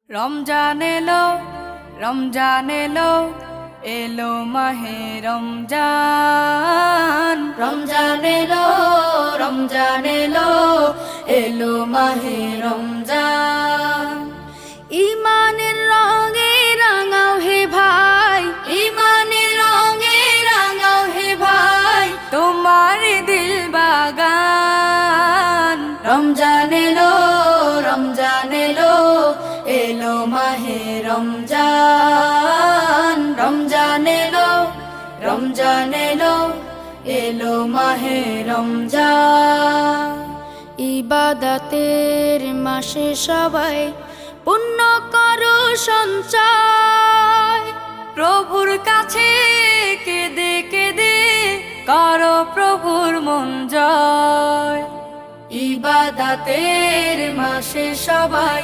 রমজান এলো, রমজান এলো, এলো মাহে রমজান। রমজান এলো, রমজান এলো, এলো মাহে রমজান। ইমানের রঙে রাঙাও হে ভাই, ইমানের রঙে রাঙাও হে ভাই, তোমার দিল বাগান। রমজান এলো, রমজান এলো, এলো মাহে রমজান। রমজান এলো, রমজান এলো, এলো মাহে রমজান। ইবাদতের মাসে সবাই পুণ্য করো সঞ্চয়, প্রভুর কাছে কেঁদে কেঁদে করো প্রভুর মন জয়। ইবাদতের মাসে সবাই